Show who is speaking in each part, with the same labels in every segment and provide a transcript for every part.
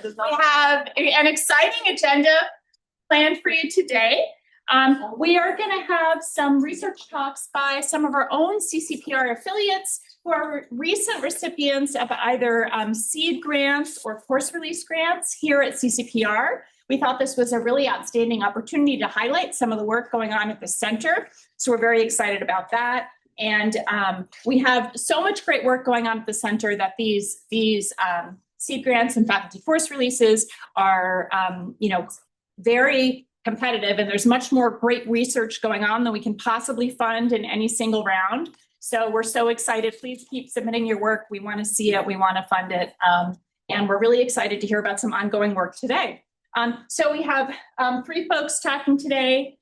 Speaker 1: We have an exciting agenda planned for you today. We are going to have some research talks by some of our own CCPR affiliates who are recent recipients of either seed grants or course release grants here at CCPR. We thought this was a really outstanding opportunity to highlight some of the work going on at the center. So we're very excited about that. And we have so much great work going on at the center that these seed grants and faculty force releases are, very competitive, and there's much more great research going on than we can possibly fund in any single round. So we're so excited. Please keep submitting your work. We want to see it. We want to fund it. And we're really excited to hear about some ongoing work today. So we have three folks talking today.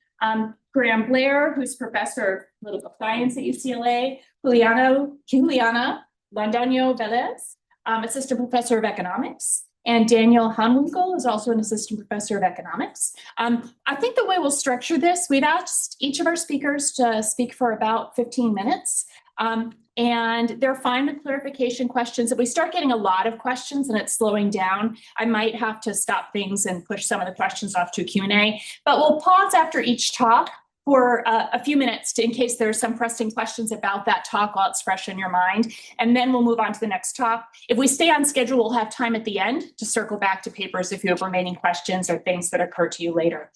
Speaker 1: Graeme Blair, who's professor of political science at UCLA, Juliana Londoño-Vélez, assistant professor of economics, and Daniel Hanwinkel is also an assistant professor of economics. I think the way we'll structure this, we've asked each of our speakers to speak for about 15 minutes. And they're fine with clarification questions. If we start getting a lot of questions and it's slowing down, I might have to stop things and push some of the questions off to a Q&A. But we'll pause after each talk for a few minutes in case there's some pressing questions about that talk while it's fresh in your mind. And then we'll move on to the next talk. If we stay on schedule, we'll have time at the end to circle back to papers if you have remaining questions or things that occur to you later.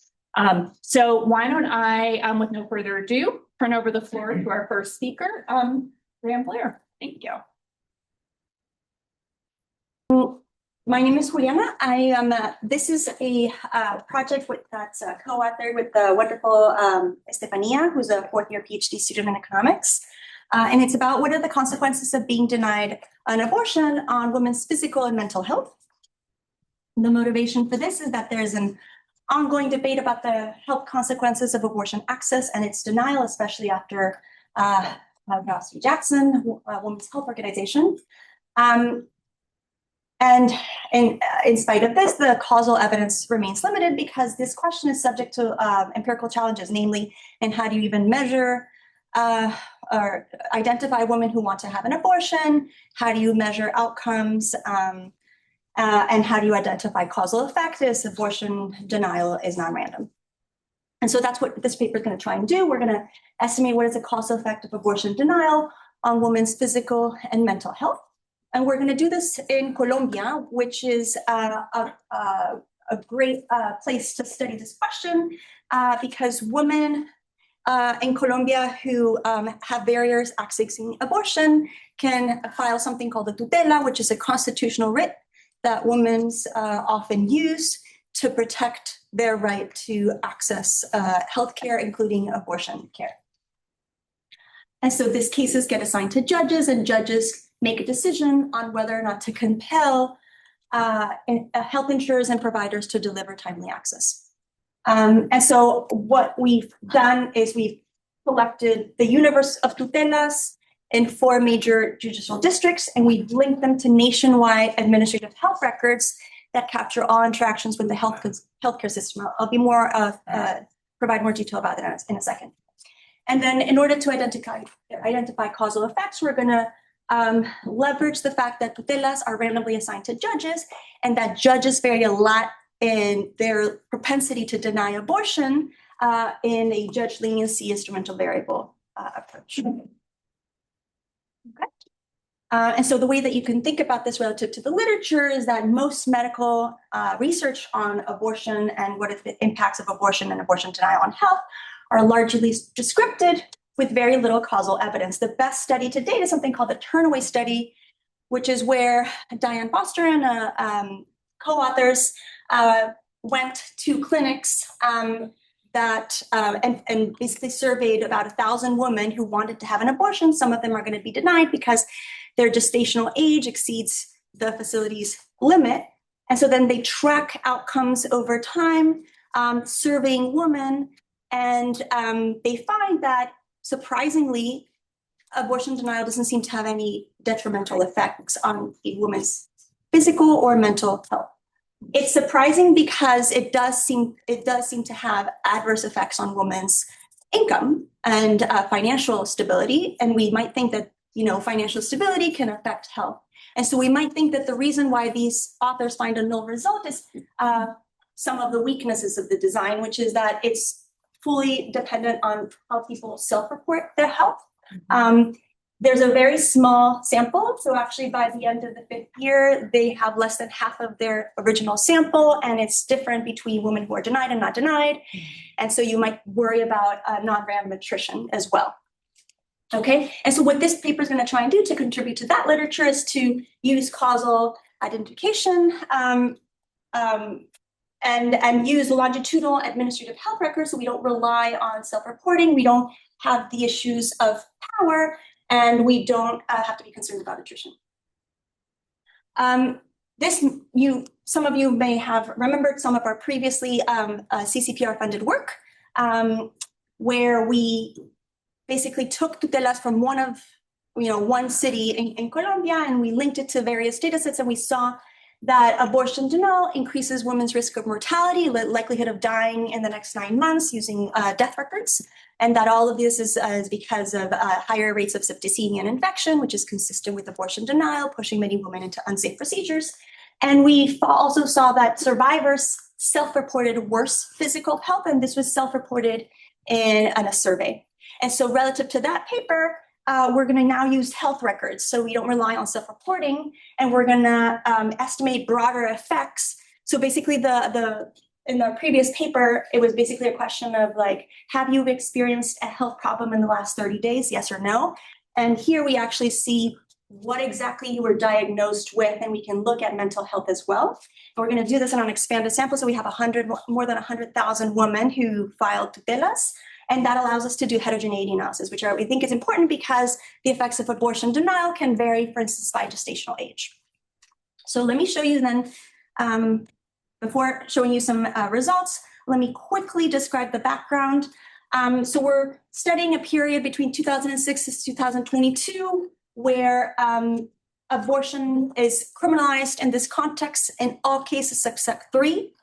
Speaker 1: So why don't I, with no further ado, turn over the floor to our first speaker, Graeme Blair. Thank you.
Speaker 2: My name is Juliana. This is a project that's co-authored with the wonderful Estefania, who's a fourth-year PhD student in economics. And it's about what are the consequences of being denied an abortion on women's physical and mental health. The motivation for this is that there's an ongoing debate about the health consequences of abortion access and its denial, especially after Ross v. Jackson, Women's Health Organization. And in spite of this, the causal evidence remains limited because this question is subject to empirical challenges, namely, and how do you even measure or identify women who want to have an abortion? How do you measure outcomes? And how do you identify causal effect if abortion denial is non-random? And so that's what this paper is going to try and do. We're going to estimate what is the causal effect of abortion denial on women's physical and mental health. And we're going to do this in Colombia, which is a great place to study this question because women in Colombia who have barriers accessing abortion can file something called a tutela, which is a constitutional writ that women often use to protect their right to access healthcare, including abortion care. And so these cases get assigned to judges, and judges make a decision on whether or not to compel health insurers and providers to deliver timely access. And so what we've done is we've collected the universe of tutelas in 4 major judicial districts, and we've linked them to nationwide administrative health records that capture all interactions with the healthcare system. I'll be provide more detail about that in a second. And then in order to identify causal effects, we're going to leverage the fact that tutelas are randomly assigned to judges and that judges vary a lot in their propensity to deny abortion in a judge leniency instrumental variable approach. Okay. And so the way that you can think about this relative to the literature is that most medical research on abortion and what are the impacts of abortion and abortion denial on health are largely descripted with very little causal evidence. The best study to date is something called the Turnaway study, which is where Diane Foster and co-authors went to clinics and basically surveyed about 1,000 women who wanted to have an abortion. Some of them are going to be denied because their gestational age exceeds the facility's limit. And so then they track outcomes over time, surveying women, and they find that surprisingly, abortion denial doesn't seem to have any detrimental effects on a woman's physical or mental health. It's surprising because it does seem to have adverse effects on women's income and financial stability, and we might think that financial stability can affect health. And so we might think that the reason why these authors find a null result is some of the weaknesses of the design, which is that it's fully dependent on how people self-report their health. There's a very small sample. So actually by the end of the 5th year, they have less than half of their original sample, and it's different between women who are denied and not denied. And so you might worry about non-random attrition as well. Okay, and so what this paper is going to try and do to contribute to that literature is to use causal identification and use longitudinal administrative health records, so we don't rely on self-reporting, we don't have the issues of power, and we don't have to be concerned about attrition. Some of you may have remembered some of our previously CCPR-funded work, where we basically took tutelas from one city in Colombia, and we linked it to various data sets, and we saw that abortion denial increases women's risk of mortality, likelihood of dying in the next 9 months using death records, and that all of this is because of higher rates of septicemia and infection, which is consistent with abortion denial, pushing many women into unsafe procedures. And we also saw that survivors self-reported worse physical health, and this was self-reported in a survey. And so relative to that paper, we're going to now use health records, so we don't rely on self-reporting, and we're going to estimate broader effects. So basically, in the previous paper, it was basically a question of like, have you experienced a health problem in the last 30 days, yes or no? And here we actually see what exactly you were diagnosed with, and we can look at mental health as well. And we're going to do this on an expanded sample, so we have more than 100,000 women who filed tutelas. And that allows us to do heterogeneity analysis, which we think is important because the effects of abortion denial can vary, for instance, by gestational age. So let me show you then, before showing you some results, let me quickly describe the background. So we're studying a period between 2006 to 2022 where abortion is criminalized in this context in all cases except 3.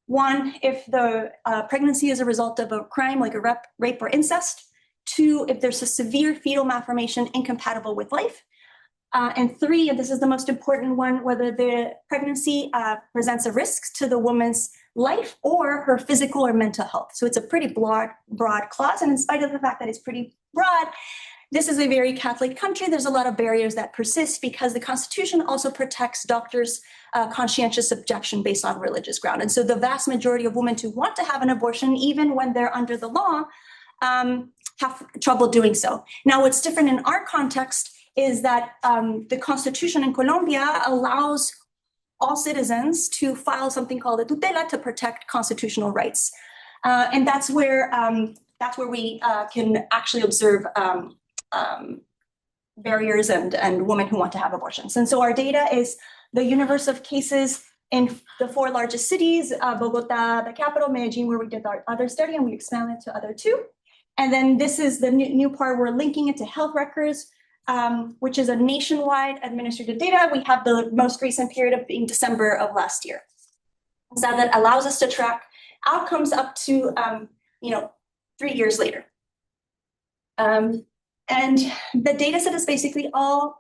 Speaker 2: 1, if the pregnancy is a result of a crime like a rape or incest. 2, if there's a severe fetal malformation incompatible with life. And 3, and this is the most important one, whether the pregnancy presents a risk to the woman's life or her physical or mental health. So it's a pretty broad clause. And in spite of the fact that it's pretty broad, this is a very Catholic country. There's a lot of barriers that persist because the Constitution also protects doctors' conscientious objection based on religious ground. And so the vast majority of women who want to have an abortion, even when they're under the law, have trouble doing so. Now, what's different in our context is that the Constitution in Colombia allows all citizens to file something called a tutela to protect constitutional rights. And that's where we can actually observe barriers and women who want to have abortions. And so our data is the universe of cases in the 4 largest cities, Bogota, the capital, Medellin, where we did our other study, and we expanded to other 2. And then this is the new part, we're linking it to health records, which is a nationwide administrative data. We have the most recent period of being December of last year. So that allows us to track outcomes up to 3 years later. And the data set is basically all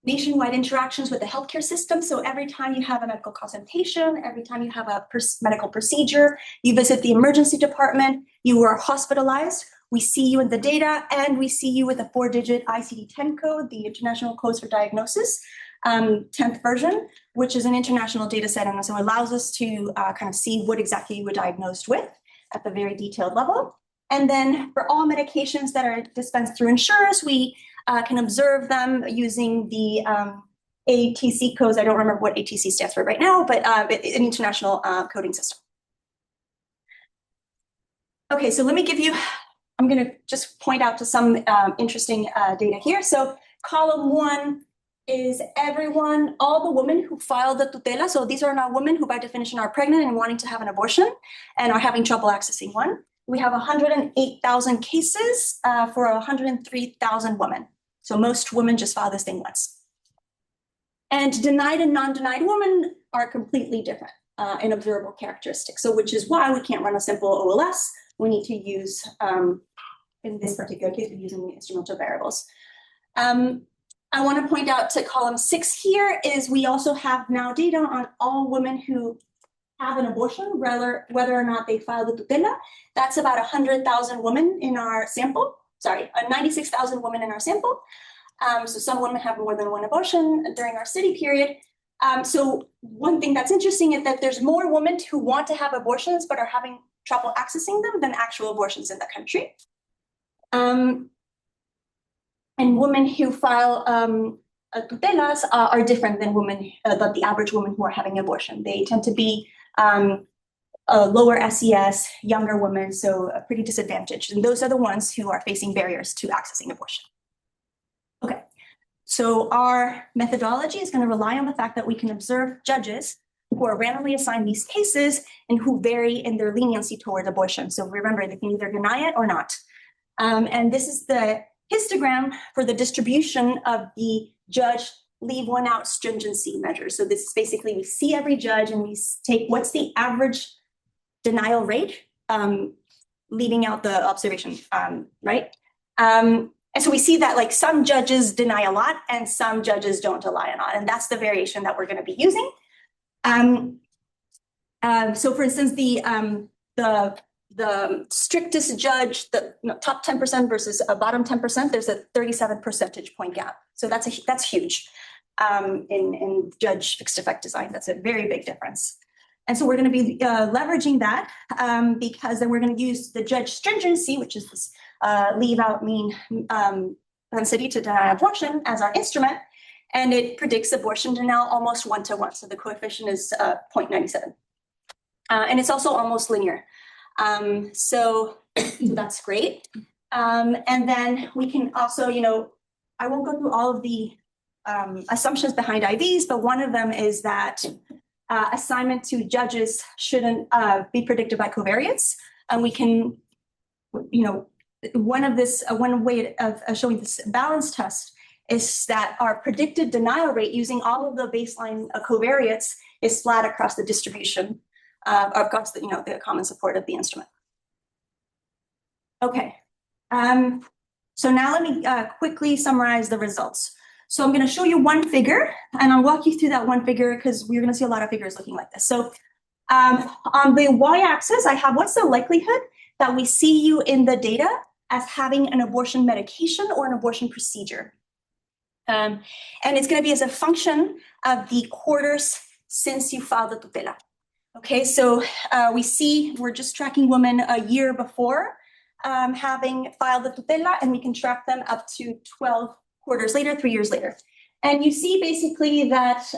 Speaker 2: nationwide interactions with the healthcare system. So every time you have a medical consultation, every time you have a medical procedure, you visit the emergency department, you are hospitalized, we see you in the data, and we see you with a 4-digit ICD-10 code, the International Codes for Diagnosis, 10th version, which is an international data set, and so allows us to kind of see what exactly you were diagnosed with at the very detailed level. And then for all medications that are dispensed through insurers, we can observe them using the ATC codes. I don't remember what ATC stands for right now, but an international coding system. Okay, so let me give you, I'm going to just point out to some interesting data here. So column 1 is everyone, all the women who filed the tutela. So these are now women who by definition are pregnant and wanting to have an abortion and are having trouble accessing one. We have 108,000 cases for 103,000 women. So most women just file this thing once. And denied and non-denied women are completely different in observable characteristics. So which is why we can't run a simple OLS. We need to use, in this particular case, we're using instrumental variables. I want to point out to column 6 here is we also have now data on all women who have an abortion, whether or not they filed the tutela. That's about 100,000 women in our sample. Sorry, 96,000 women in our sample. So some women have more than one abortion during our study period. So one thing that's interesting is that there's more women who want to have abortions but are having trouble accessing them than actual abortions in the country. And women who file tutelas are different than the average women who are having abortion. They tend to be lower SES, younger women, so pretty disadvantaged. And those are the ones who are facing barriers to accessing abortion. Okay, so our methodology is going to rely on the fact that we can observe judges who are randomly assigned these cases and who vary in their leniency toward abortion. So remember, they can either deny it or not. And this is the histogram for the distribution of the judge leave one out stringency measure. So this is basically, we see every judge and we take what's the average denial rate, leaving out the observation, right? And so we see that like some judges deny a lot and some judges don't deny a lot. And that's the variation that we're going to be using. So for instance, the strictest judge, the top 10% versus a bottom 10%, there's a 37 percentage point gap. So that's huge in judge fixed effect design. That's a very big difference. And so we're going to be leveraging that because then we're going to use the judge stringency, which is this leave out mean propensity to deny abortion, as our instrument. And it predicts abortion denial almost 1-to-1. So the coefficient is 0.97. And it's also almost linear. So that's great. And then we can also, I won't go through all of the assumptions behind IVs, but one of them is that assignment to judges shouldn't be predicted by covariance. And we can, one way of showing this balance test is that our predicted denial rate using all of the baseline covariates is flat across the distribution across the common support of the instrument. Okay, so now let me quickly summarize the results. So I'm going to show you one figure, and I'll walk you through that one figure because we're going to see a lot of figures looking like this. So on the y-axis, I have what's the likelihood that we see you in the data as having an abortion medication or an abortion procedure. And it's going to be as a function of the quarters since you filed the tutela. Okay, so we see we're just tracking women a year before having filed the tutela, and we can track them up to 12 quarters later, 3 years later. And you see basically that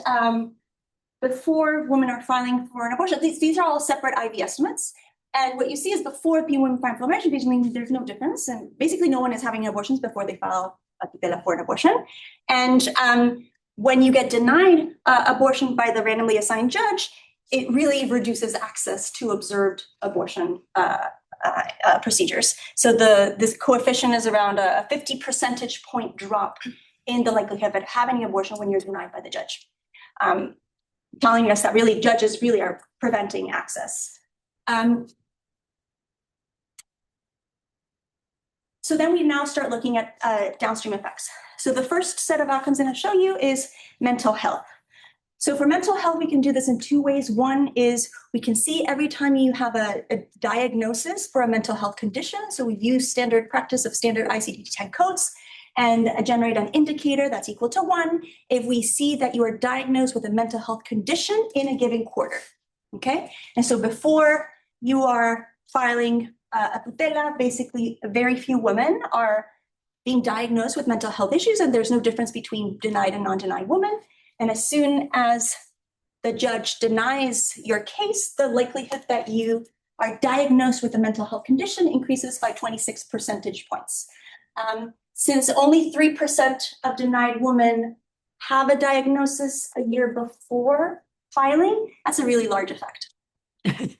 Speaker 2: before women are filing for an abortion, these are all separate IV estimates. And what you see is before women file for inflammation, basically there's no difference. And basically no one is having abortions before they file a tutela for an abortion. And when you get denied abortion by the randomly assigned judge, it really reduces access to observed abortion procedures. So this coefficient is around a 50 percentage point drop in the likelihood of having an abortion when you're denied by the judge, telling us that really judges really are preventing access. So then we now start looking at downstream effects. So the first set of outcomes I'm going to show you is mental health. So for mental health, we can do this in two ways. One is we can see every time you have a diagnosis for a mental health condition. So we use standard practice of standard ICD-10 codes and generate an indicator that's equal to 1 if we see that you are diagnosed with a mental health condition in a given quarter. Okay, and so before you are filing a tutela, basically very few women are being diagnosed with mental health issues, and there's no difference between denied and non-denied women. And as soon as the judge denies your case, the likelihood that you are diagnosed with a mental health condition increases by 26 percentage points. Since only 3% of denied women have a diagnosis a year before filing, that's a really large effect. Okay.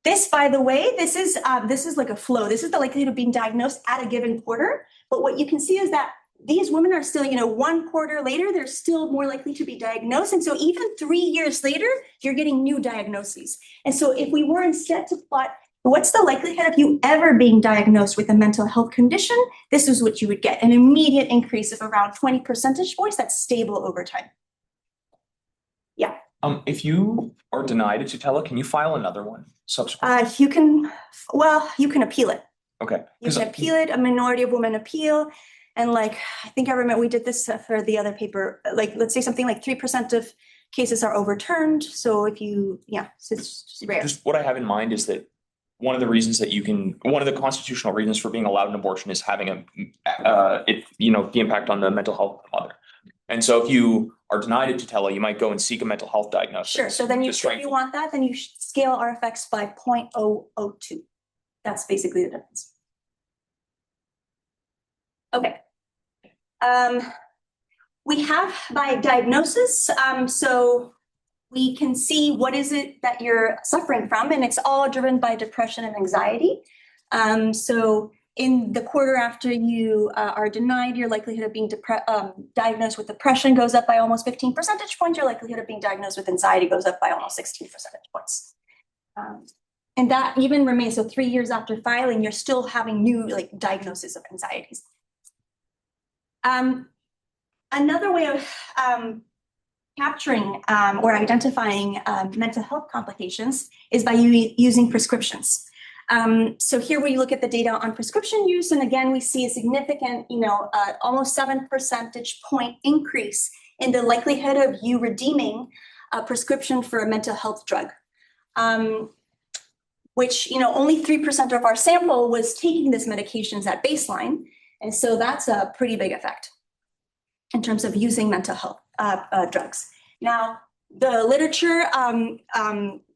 Speaker 2: This, by the way, this is like a flow. This is the likelihood of being diagnosed at a given quarter. But what you can see is that these women are still, 1 quarter later, they're still more likely to be diagnosed. And so even 3 years later, you're getting new diagnoses. And so if we were instead to plot What's the likelihood of you ever being diagnosed with a mental health condition? This is what you would get, an immediate increase of around 20 percentage points that's stable over time. Yeah.
Speaker 3: If you are denied a tutela, can you file another one subsequently?
Speaker 2: You can appeal it.
Speaker 3: Okay.
Speaker 2: You can appeal it, a minority of women appeal. And like, I think I remember we did this for the other paper, like, let's say something like 3% of cases are overturned. So if you, so it's rare.
Speaker 3: Just what I have in mind is that one of the reasons that one of the constitutional reasons for being allowed an abortion is having the impact on the mental health of the mother. And so if you are denied a tutela, you might go and seek a mental health diagnosis.
Speaker 2: Sure. So then if you want that, then you scale our effects by 0.002. That's basically the difference. Okay. We have by diagnosis. So we can see what is it that you're suffering from, and it's all driven by depression and anxiety. So in the quarter after you are denied, your likelihood of being diagnosed with depression goes up by almost 15 percentage points. Your likelihood of being diagnosed with anxiety goes up by almost 16 percentage points. And that even remains, so 3 years after filing, you're still having new diagnoses of anxieties. Another way of capturing or identifying mental health complications is by using prescriptions. So here we look at the data on prescription use, and again, we see a significant, almost 7 percentage point increase in the likelihood of you redeeming a prescription for a mental health drug, which, only 3% of our sample was taking these medications at baseline. And so that's a pretty big effect in terms of using mental health drugs. Now, the literature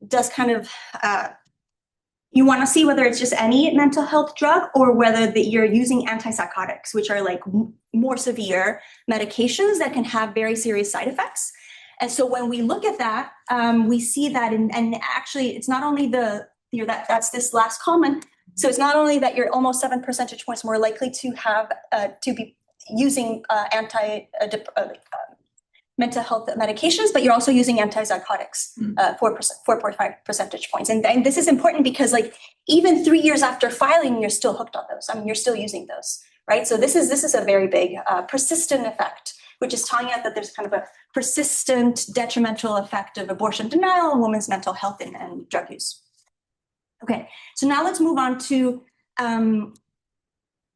Speaker 2: does kind of, you want to see whether it's just any mental health drug or whether you're using antipsychotics, which are more severe medications that can have very serious side effects. And so when we look at that, we see that, and actually it's not only that's this last comment. So it's not only that you're almost 7 percentage points more likely to have to be using mental health medications, but you're also using antipsychotics, 4.5 percentage points. And this is important because even 3 years after filing, you're still hooked on those. I mean, you're still using those, right? So this is a very big persistent effect, which is telling us that there's kind of a persistent detrimental effect of abortion denial on women's mental health and drug use. Okay, so now let's move on to,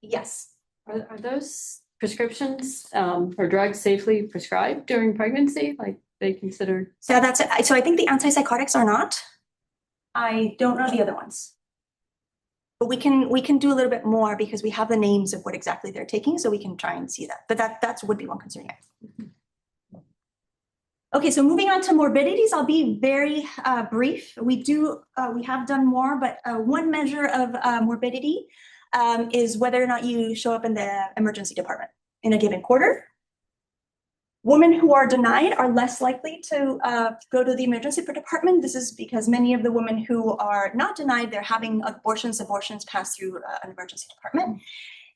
Speaker 2: yes.
Speaker 4: Are those prescriptions for drugs safely prescribed during pregnancy? They consider?
Speaker 2: So I think the antipsychotics are not. I don't know the other ones. But we can do a little bit more because we have the names of what exactly they're taking, so we can try and see that. But that would be one concern. Yeah. Okay, so moving on to morbidities, I'll be very brief. We have done more, but one measure of morbidity is whether or not you show up in the emergency department in a given quarter. Women who are denied are less likely to go to the emergency department. This is because many of the women who are not denied, they're having abortions pass through an emergency department.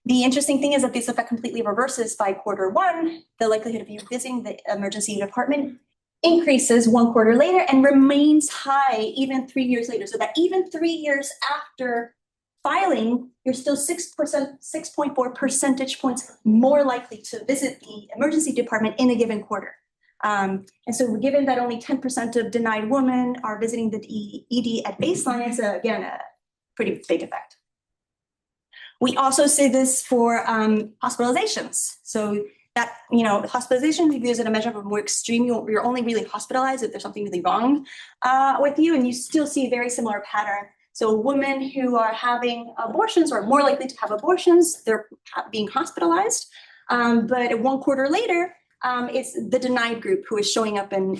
Speaker 2: The interesting thing is that this effect completely reverses by quarter one. The likelihood of you visiting the emergency department increases 1 quarter later and remains high even 3 years later. So that even 3 years after filing, you're still 6.4 percentage points more likely to visit the emergency department in a given quarter. And so given that only 10% of denied women are visiting the ED at baseline, it's again a pretty big effect. We also see this for hospitalizations. So that, hospitalization, we use it a measure of a more extreme, you're only really hospitalized if there's something really wrong with you, and you still see a very similar pattern. So women who are having abortions are more likely to have abortions, they're being hospitalized, but 1 quarter later, it's the denied group who is showing up in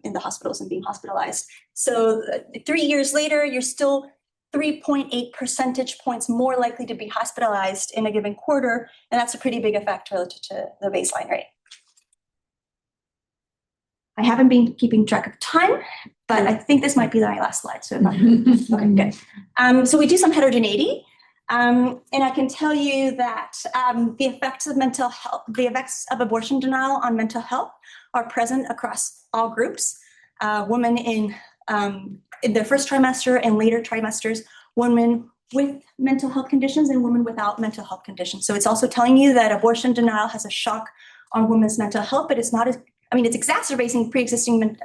Speaker 2: the hospitals and being hospitalized. So 3 years later, you're still 3.8 percentage points more likely to be hospitalized in a given quarter, and that's a pretty big effect relative to the baseline rate. I haven't been keeping track of time, but I think this might be my last slide. So okay, good. So we do some heterogeneity, and I can tell you that the effects of mental health, the effects of abortion denial on mental health are present across all groups. Women in their first trimester and later trimesters women with mental health conditions and women without mental health conditions. So it's also telling you that abortion denial has a shock on women's mental health, but it's not as, I mean, it's exacerbating pre-existing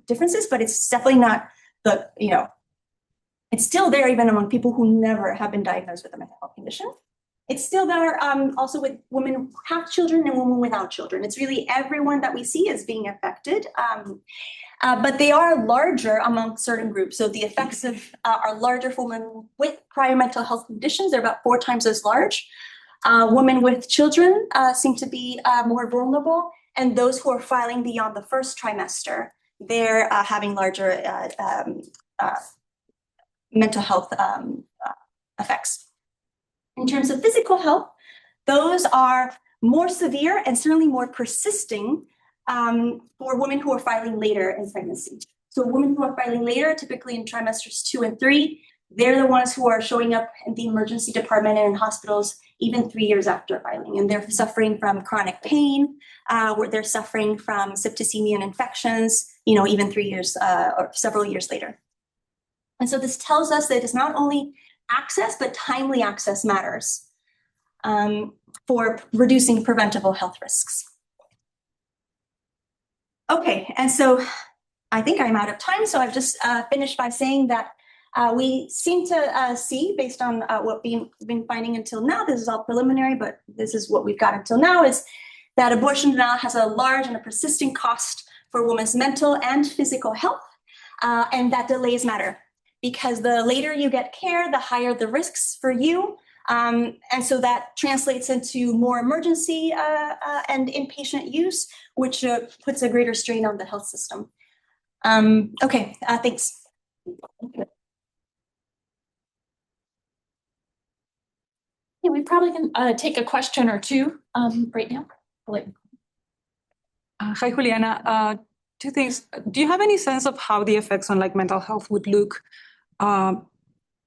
Speaker 2: differences, but it's definitely not the, you know, it's still there even among people who never have been diagnosed with a mental health condition. It's still there also with women who have children and women without children. It's really everyone that we see is being affected. But they are larger among certain groups. So the effects are larger for women with prior mental health conditions. They're about 4 times as large. Women with children seem to be more vulnerable. And those who are filing beyond the first trimester, they're having larger mental health effects. In terms of physical health, those are more severe and certainly more persisting for women who are filing later in pregnancy. So women who are filing later, typically in trimesters 2 and 3, they're the ones who are showing up in the emergency department and in hospitals even 3 years after filing. And they're suffering from chronic pain, where they're suffering from septicemia and infections, you know, even 3 years or several years later. And so this tells us that it's not only access, but timely access matters for reducing preventable health risks. Okay, and so I think I'm out of time, so I've just finished by saying that we seem to see, based on what we've been finding until now, this is all preliminary, but this is what we've got until now, is that abortion denial has a large and a persistent cost for women's mental and physical health, and that delays matter. Because the later you get care, the higher the risks for you. And so that translates into more emergency and inpatient use, which puts a greater strain on the health system. Okay, thanks.
Speaker 1: Yeah, we probably can take a question or two right now.
Speaker 5: Hi, Juliana. 2 things. Do you have any sense of how the effects on like mental health would look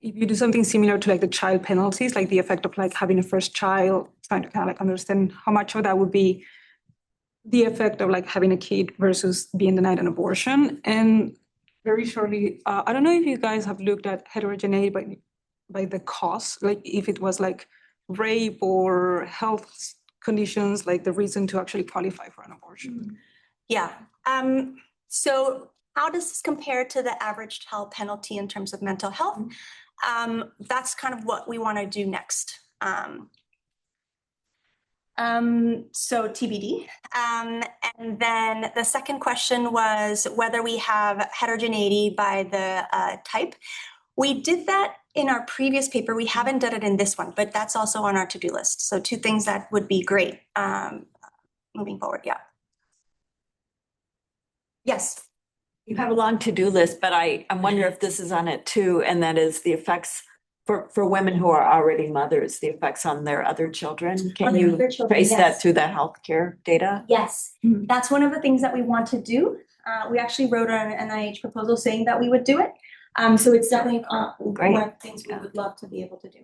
Speaker 5: if you do something similar to like the child penalties, like the effect of like having a first child, trying to kind of like understand how much of that would be the effect of like having a kid versus being denied an abortion? And very shortly, I don't know if you guys have looked at heterogeneity by the cause, like if it was like rape or health conditions, like the reason to actually qualify for an abortion.
Speaker 2: Yeah. So how does this compare to the average child penalty in terms of mental health? That's kind of what we want to do next. So TBD. And then the second question was whether we have heterogeneity by the type. We did that in our previous paper. We haven't done it in this one, but that's also on our to-do list. So 2 things that would be great moving forward. Yeah. Yes.
Speaker 6: You have a long to-do list, but I'm wondering if this is on it too, and that is the effects for women who are already mothers, the effects on their other children. Can you trace that through the healthcare data?
Speaker 2: Yes, that's one of the things that we want to do. We actually wrote an NIH proposal saying that we would do it. So it's definitely one of the things we would love to be able to do.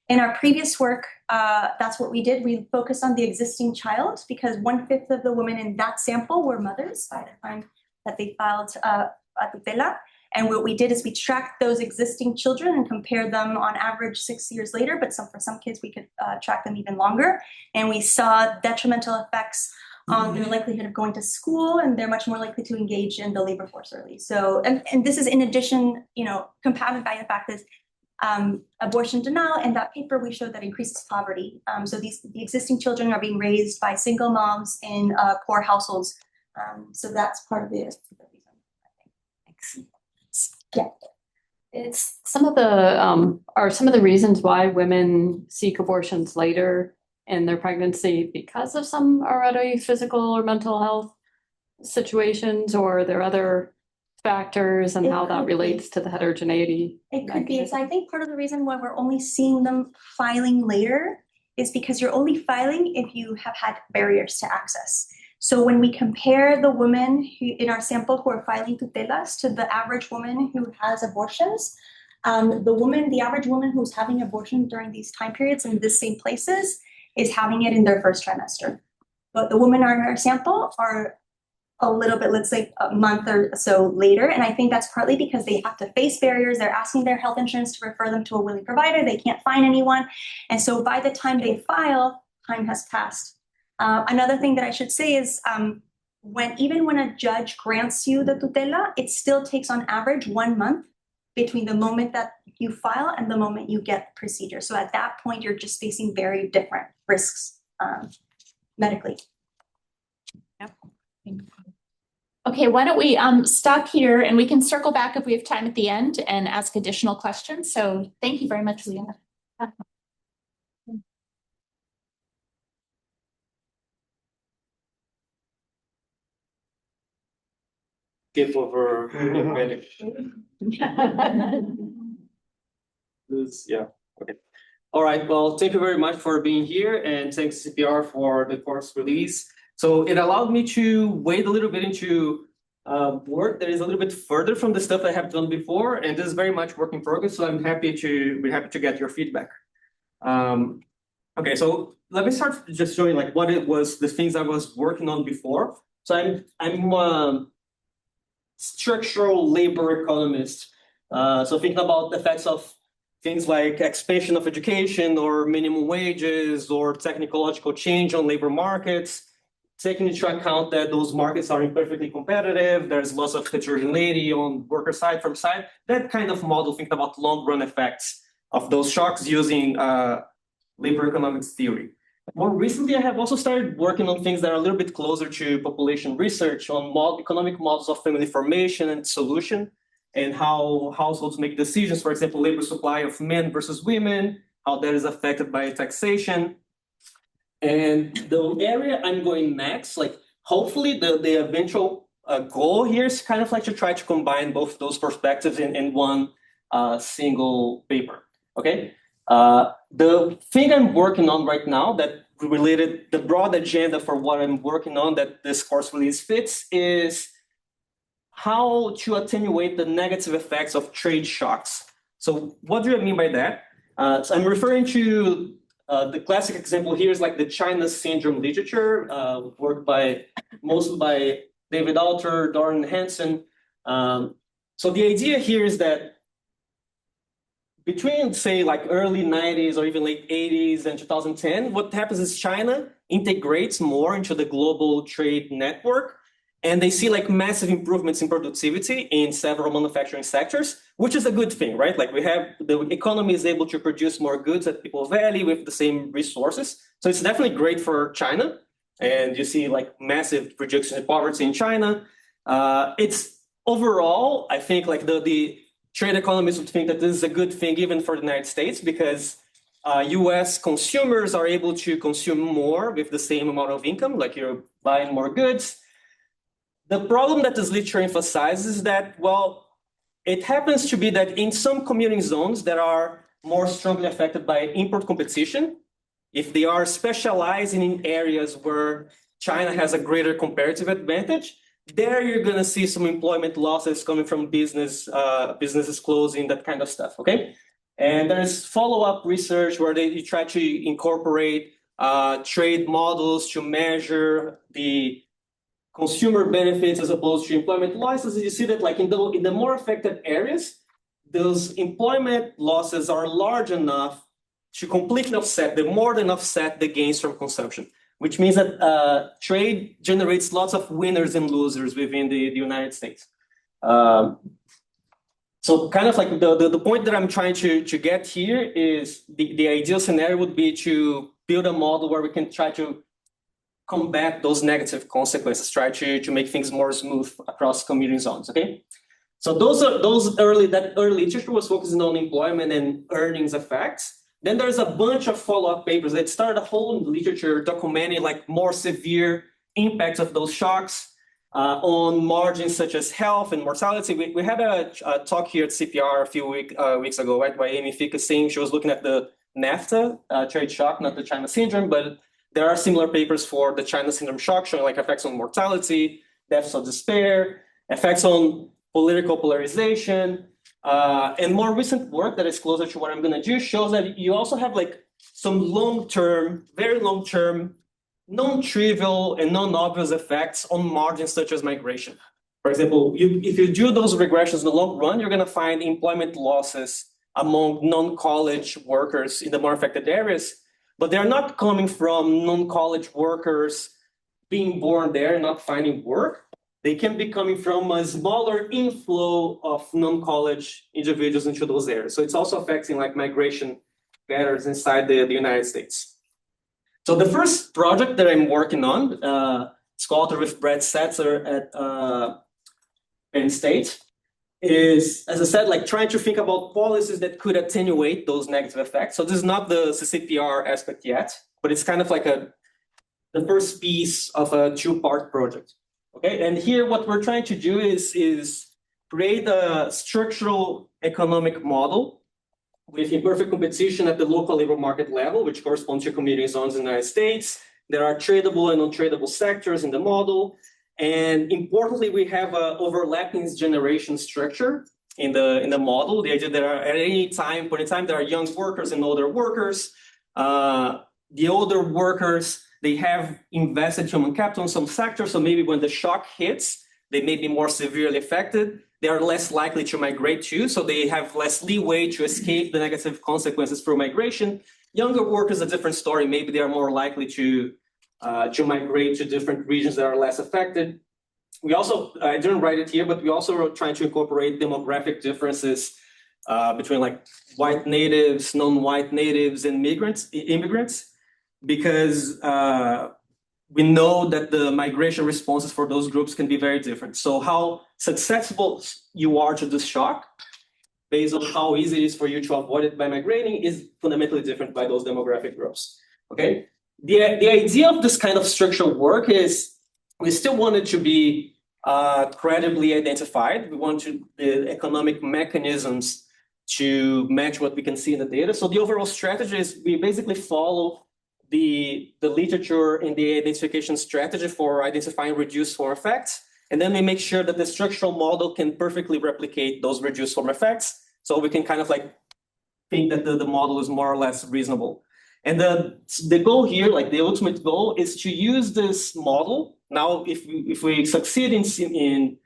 Speaker 2: In our previous work, that's what we did. We focused on the existing child because 1/5 of the women in that sample were mothers by the time that they filed a tutela. And what we did is we tracked those existing children and compared them on average 6 years later, but for some kids we could track them even longer. And we saw detrimental effects on their likelihood of going to school, and they're much more likely to engage in the labor force early. So, and this is in addition, you know, compounded by the fact that abortion denial. In that paper, we showed that increases poverty. So the existing children are being raised by single moms in poor households. So that's part of the reason, I think. Thanks. Yeah.
Speaker 4: It's some of the reasons why women seek abortions later in their pregnancy because of some already physical or mental health situations, or there are other factors and how that relates to the heterogeneity.
Speaker 2: It could be. So I think part of the reason why we're only seeing them filing later is because you're only filing if you have had barriers to access. So when we compare the women who in our sample who are filing tutelas to the average woman who has abortions, the average woman who's having abortion during these time periods in the same places is having it in their first trimester. But the women in our sample are a little bit, let's say a month or so later. And I think that's partly because they have to face barriers. They're asking their health insurance to refer them to a willing provider. They can't find anyone. And so by the time they file, time has passed. Another thing that I should say is even when a judge grants you the tutela, it still takes on average 1 month between the moment that you file and the moment you get procedure. So at that point, you're just facing very different risks medically.
Speaker 1: Okay, why don't we stop here and we can circle back if we have time at the end and ask additional questions. So thank you very much, Juliana.
Speaker 7: Skip over yeah. Okay. All right. Well, thank you very much for being here, and thanks CPR for the course release. So it allowed me to wade a little bit into work that is a little bit further from the stuff I have done before, and this is very much work in progress. So we're happy to get your feedback. Okay, so let me start just showing like what it was, the things I was working on before. So I'm structural labor economist. So thinking about the effects of things like expansion of education or minimum wages or technological change on labor markets, taking into account that those markets are imperfectly competitive, there's lots of heterogeneity on worker side, firm side, that kind of model, thinking about long run effects of those shocks using labor economics theory. More recently, I have also started working on things that are a little bit closer to population research on economic models of family formation and dissolution, and how households make decisions, for example, labor supply of men versus women, how that is affected by taxation. And the area I'm going next, like hopefully the eventual goal here is kind of like to try to combine both those perspectives in one single paper, okay? The thing I'm working on right now that related, the broad agenda for what I'm working on that this course release fits is how to attenuate the negative effects of trade shocks. So what do I mean by that? So I'm referring to the classic example here is like the China syndrome literature, worked mostly by David Alter, Doran Hansen. So the idea here is that between, say, like early 90s or even late 80s and 2010, what happens is China integrates more into the global trade network, and they see like massive improvements in productivity in several manufacturing sectors, which is a good thing, right? Like the economy is able to produce more goods that people value with the same resources. So it's definitely great for China. And you see like massive reduction in poverty in China. It's overall, I think like the trade economists would think that this is a good thing even for the United States, because US consumers are able to consume more with the same amount of income, like you're buying more goods. The problem that this literature emphasizes is that, well, it happens to be that in some commuting zones that are more strongly affected by import competition, if they are specializing in areas where China has a greater comparative advantage, there you're going to see some employment losses coming from businesses closing, that kind of stuff, okay? And there's follow-up research where you try to incorporate trade models to measure the consumer benefits as opposed to employment losses. And you see that like in the more affected areas, those employment losses are large enough to completely more than offset the gains from consumption, which means that trade generates lots of winners and losers within the United States. So kind of like the point that I'm trying to get here is the ideal scenario would be to build a model where we can try to combat those negative consequences, try to make things more smooth across commuting zones, okay? So that early literature was focusing on employment and earnings effects. Then there's a bunch of follow-up papers that started a whole literature documenting like more severe impacts of those shocks on margins such as health and mortality. We had a talk here at CPR a few weeks ago, right, by Amy Ficus saying she was looking at the NAFTA trade shock, not the China syndrome, but there are similar papers for the China syndrome shock showing like effects on mortality, deaths of despair, effects on political polarization. And more recent work that is closer to what I'm going to do shows that you also have like some long-term, very long-term non-trivial and non-obvious effects on margins such as migration. For example, if you do those regressions in the long run, you're going to find employment losses among non-college workers in the more affected areas, but they're not coming from non-college workers being born there and not finding work. They can be coming from a smaller inflow of non-college individuals into those areas. So it's also affecting like migration patterns inside the United States. So the first project that I'm working on, it's co-authored with Brad Setzer at Penn State, is, as I said, like trying to think about policies that could attenuate those negative effects. So this is not the CCPR aspect yet, but it's kind of like the first piece of a two-part project. Okay, and here what we're trying to do is create a structural economic model with imperfect competition at the local labor market level, which corresponds to commuting zones in the United States. There are tradable and non-tradable sectors in the model. And importantly, we have an overlapping generation structure in the model. The idea that at any point in time, there are young workers and older workers. The older workers, they have invested human capital in some sectors, so maybe when the shock hits, they may be more severely affected. They are less likely to migrate too, so they have less leeway to escape the negative consequences through migration. Younger workers, a different story. Maybe they are more likely to migrate to different regions that are less affected. We also, I didn't write it here, but we also were trying to incorporate demographic differences between like white natives, non-white natives, and immigrants, because we know that the migration responses for those groups can be very different. So how successful you are to this shock, based on how easy it is for you to avoid it by migrating, is fundamentally different by those demographic groups. Okay. The idea of this kind of structural work is we still want it to be credibly identified. We want the economic mechanisms to match what we can see in the data. So the overall strategy is we basically follow the literature in the identification strategy for identifying reduced form effects. And then we make sure that the structural model can perfectly replicate those reduced form effects. So we can kind of like think that the model is more or less reasonable. And the goal here, like the ultimate goal, is to use this model. Now, if we succeed in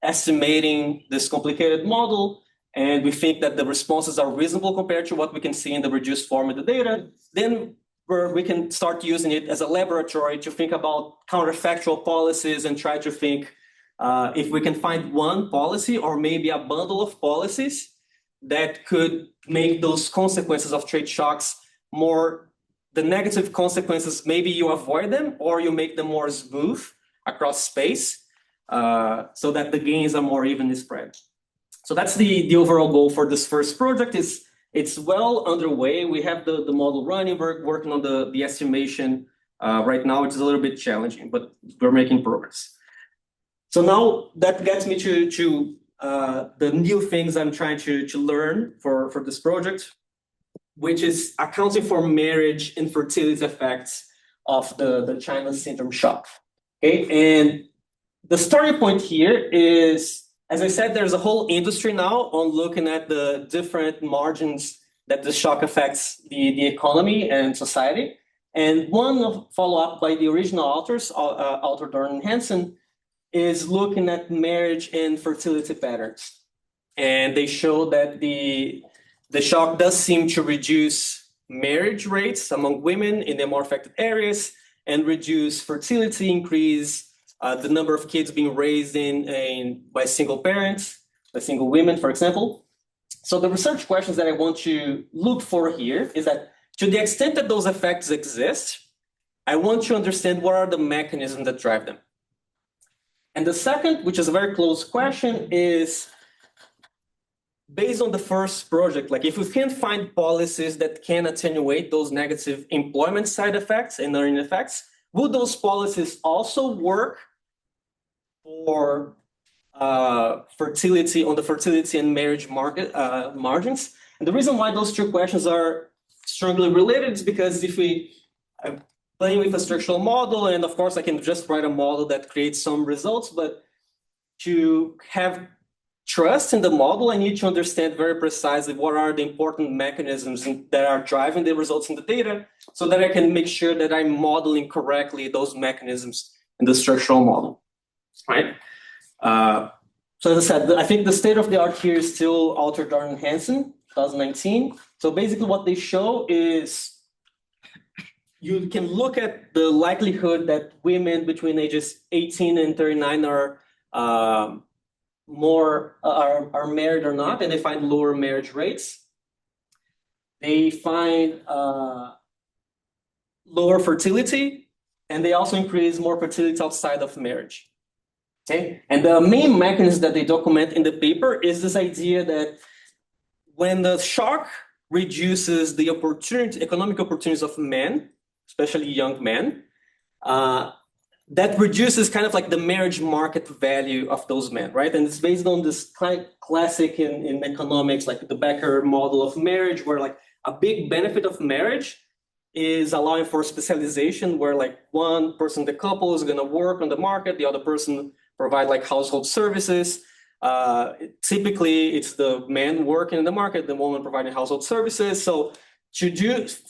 Speaker 7: estimating this complicated model, and we think that the responses are reasonable compared to what we can see in the reduced form of the data, then we can start using it as a laboratory to think about counterfactual policies and try to think if we can find one policy or maybe a bundle of policies that could make those consequences of trade shocks more, the negative consequences, maybe you avoid them or you make them more smooth across space so that the gains are more evenly spread. So that's the overall goal for this first project. It's well underway. We have the model running. We're working on the estimation right now. It's a little bit challenging, but we're making progress. So now that gets me to the new things I'm trying to learn for this project, which is accounting for marriage and fertility effects of the China syndrome shock. Okay, and the starting point here is, as I said, there's a whole industry now on looking at the different margins that the shock affects the economy and society. And one follow-up by the original authors, author Dorn and Hansen, is looking at marriage and fertility patterns. And they show that the shock does seem to reduce marriage rates among women in the more affected areas and reduce fertility, increase the number of kids being raised by single parents, by single women, for example. So the research questions that I want to look for here is that to the extent that those effects exist, I want to understand what are the mechanisms that drive them. And the second, which is a very close question, is based on the first project, like if we can find policies that can attenuate those negative employment side effects and earning effects, would those policies also work for fertility, on the fertility and marriage market margins? And the reason why those two questions are strongly related is because if I'm playing with a structural model, and of course I can just write a model that creates some results, but to have trust in the model, I need to understand very precisely what are the important mechanisms that are driving the results in the data so that I can make sure that I'm modeling correctly those mechanisms in the structural model, right? So as I said, I think the state of the art here is still Alter, Darn, Hansen, 2019. So basically what they show is you can look at the likelihood that women between ages 18 and 39 are married or not, and they find lower marriage rates. They find lower fertility, and they also increase more fertility outside of marriage. Okay, and the main mechanism that they document in the paper is this idea that when the shock reduces the economic opportunities of men, especially young men, that reduces kind of like the marriage market value of those men, right? And it's based on this classic in economics, like the Becker model of marriage, where like a big benefit of marriage is allowing for specialization, where like one person in the couple is going to work on the market, the other person provide like household services. Typically, it's the man working in the market, the woman providing household services. So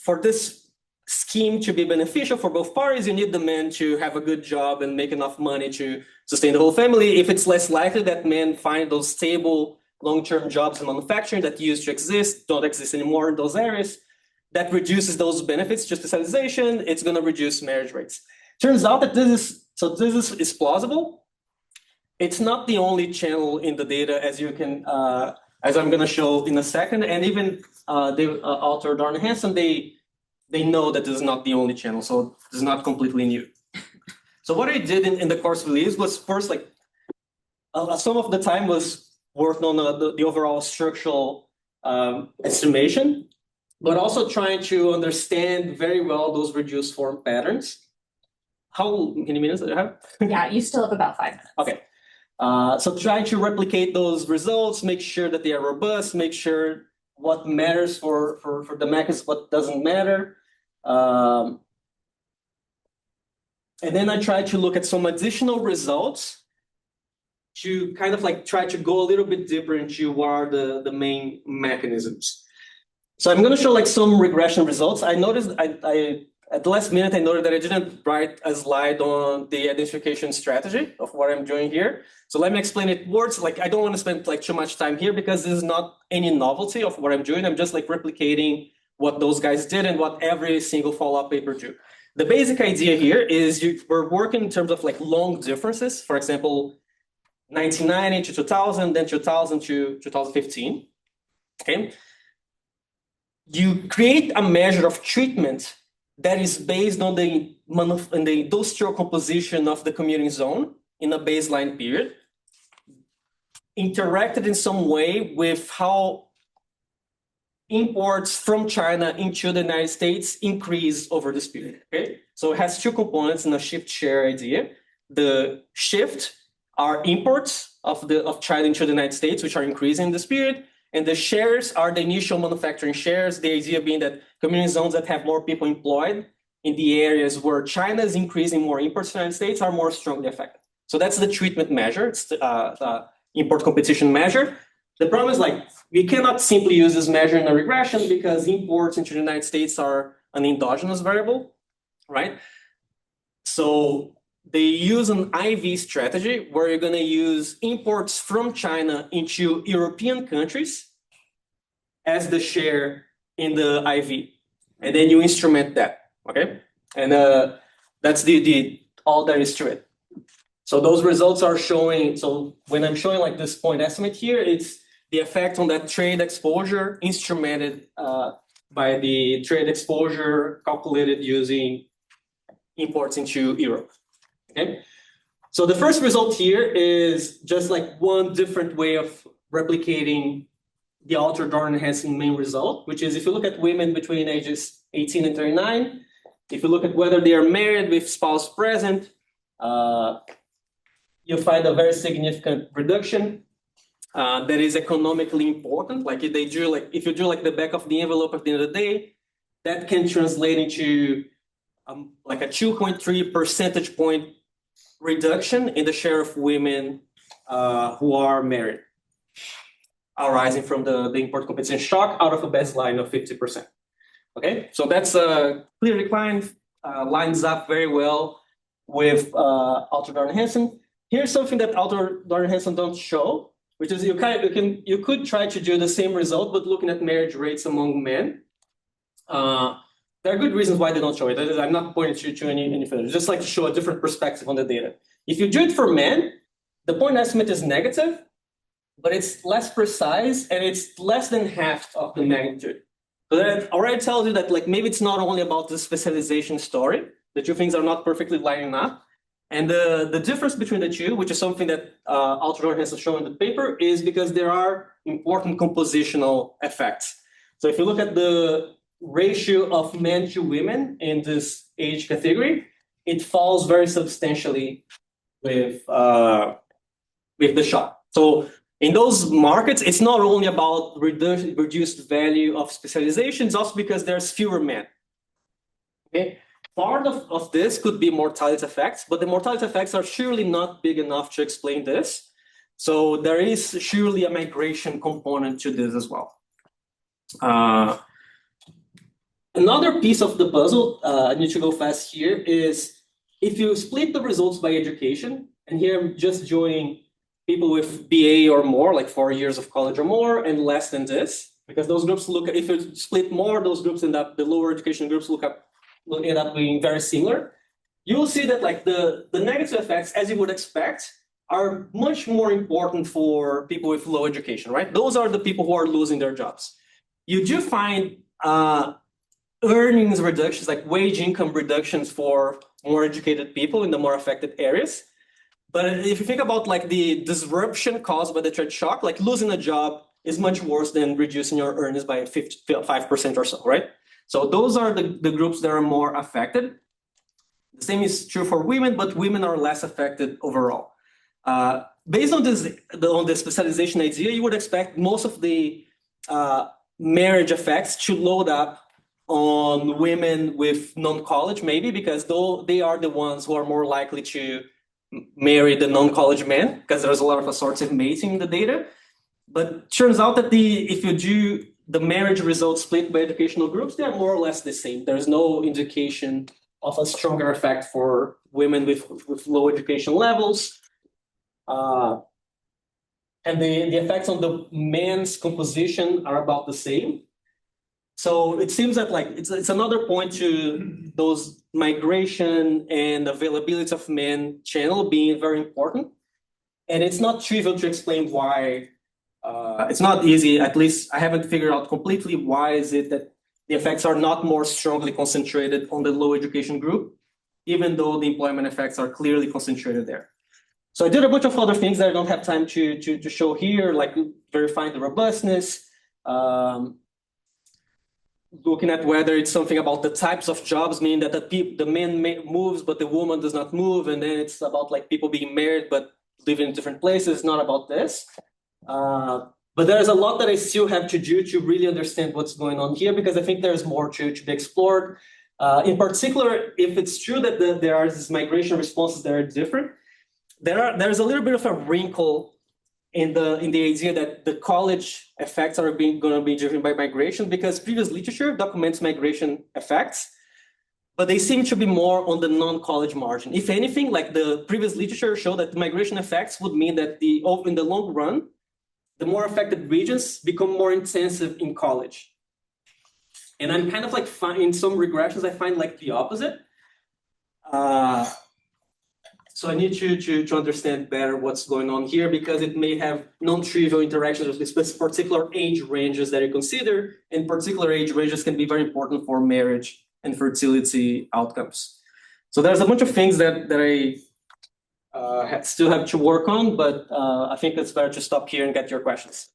Speaker 7: for this scheme to be beneficial for both parties, you need the man to have a good job and make enough money to sustain the whole family. If it's less likely that men find those stable long-term jobs in manufacturing that used to exist, don't exist anymore in those areas, that reduces those benefits to specialization, it's going to reduce marriage rates. Turns out that this is plausible. It's not the only channel in the data, as you can, as I'm going to show in a second, and even Alter, Darn, Hansen, they know that this is not the only channel, so this is not completely new. So what I did in the course release was first, like, some of the time was working on the overall structural estimation, but also trying to understand very well those reduced form patterns. How many minutes do I have?
Speaker 1: Yeah, you still have about 5 minutes.
Speaker 7: Okay. So try to replicate those results, make sure that they are robust, make sure what matters for the mechanism, what doesn't matter. And then I try to look at some additional results to kind of like try to go a little bit deeper into what are the main mechanisms. So I'm going to show like some regression results. I noticed I at the last minute, I noted that I didn't write a slide on the identification strategy of what I'm doing here. So let me explain it words. Like, I don't want to spend like too much time here because this is not any novelty of what I'm doing. I'm just like replicating what those guys did and what every single follow-up paper do. The basic idea here is we're working in terms of like long differences. For example, 1990 to 2000, then 2000 to 2015. Okay. You create a measure of treatment that is based on the industrial composition of the commuting zone in a baseline period, interacted in some way with how imports from China into the United States increase over this period. Okay, so it has two components in a shift share idea. The shift are imports of China into the United States, which are increasing in this period. And the shares are the initial manufacturing shares, the idea being that commuting zones that have more people employed in the areas where China is increasing more imports to the United States are more strongly affected. So that's the treatment measure. It's the import competition measure. The problem is like, we cannot simply use this measure in a regression because imports into the United States are an endogenous variable, right? So they use an IV strategy where you're going to use imports from China into European countries as the share in the IV. And then you instrument that, okay? And that's all there is to it. So those results are showing, so when I'm showing like this point estimate here, it's the effect on that trade exposure instrumented by the trade exposure calculated using imports into Europe. Okay, so the first result here is just like one different way of replicating the Alter, Darn, and Hansen main result, which is if you look at women between ages 18 and 39, if you look at whether they are married with spouse present, you find a very significant reduction that is economically important. Like if you do like the back of the envelope at the end of the day, that can translate into like a 2.3 percentage point reduction in the share of women who are married. arising from the import competition shock out of a baseline of 50%. Okay, so that's a clear decline, lines up very well with Alter-Darn-Hansen. Here's something that Alter-Darn-Hansen don't show, which is you could try to do the same result, but looking at marriage rates among men. There are good reasons why they don't show it. I'm not pointing to any further. Just like to show a different perspective on the data. If you do it for men, the point estimate is negative, but it's less precise and it's less than half of the magnitude. So that already tells you that like maybe it's not only about the specialization story. The two things are not perfectly lining up. And the difference between the two, which is something that Alter-Darn-Hansen shown in the paper, is because there are important compositional effects. So if you look at the ratio of men to women in this age category, it falls very substantially with the shock. So in those markets, it's not only about reduced value of specialization, it's also because there's fewer men. Okay? Part of this could be mortality effects, but the mortality effects are surely not big enough to explain this. So there is surely a migration component to this as well. Another piece of the puzzle, I need to go fast here, is if you split the results by education, and here I'm just showing people with BA or more, like 4 years of college or more, and less than this, because those groups look, if you split more, those groups end up, the lower education groups will end up being very similar. You will see that like the negative effects, as you would expect, are much more important for people with low education, right? Those are the people who are losing their jobs. You do find earnings reductions, like wage income reductions for more educated people in the more affected areas. But if you think about like the disruption caused by the trade shock, like losing a job is much worse than reducing your earnings by 5% or so, right? So those are the groups that are more affected. The same is true for women, but women are less affected overall. Based on the specialization idea, you would expect most of the marriage effects to load up on women with non-college, maybe because they are the ones who are more likely to marry the non-college men, because there's a lot of assortative mating in the data. But turns out that if you do the marriage results split by educational groups, they are more or less the same. There's no indication of a stronger effect for women with low education levels. And the effects on the men's composition are about the same. So it seems that like it's another point to those migration and availability of men channel being very important. And it's not trivial to explain why. It's not easy, at least I haven't figured out completely why is it that the effects are not more strongly concentrated on the low education group, even though the employment effects are clearly concentrated there. So I did a bunch of other things that I don't have time to show here, like verifying the robustness, looking at whether it's something about the types of jobs, meaning that the man moves, but the woman does not move. And then it's about like people being married, but living in different places, not about this. But there's a lot that I still have to do to really understand what's going on here, because I think there's more to be explored. In particular, if it's true that there are these migration responses that are different, there's a little bit of a wrinkle in the idea that the college effects are going to be driven by migration, because previous literature documents migration effects, but they seem to be more on the non-college margin. If anything, like the previous literature showed that the migration effects would mean that in the long run, the more affected regions become more intensive in college. And I'm kind of like, in some regressions, I find like the opposite. So I need to understand better what's going on here, because it may have non-trivial interactions with particular age ranges that you consider, and particular age ranges can be very important for marriage and fertility outcomes. So there's a bunch of things that I still have to work on, but I think it's better to stop here and get your questions.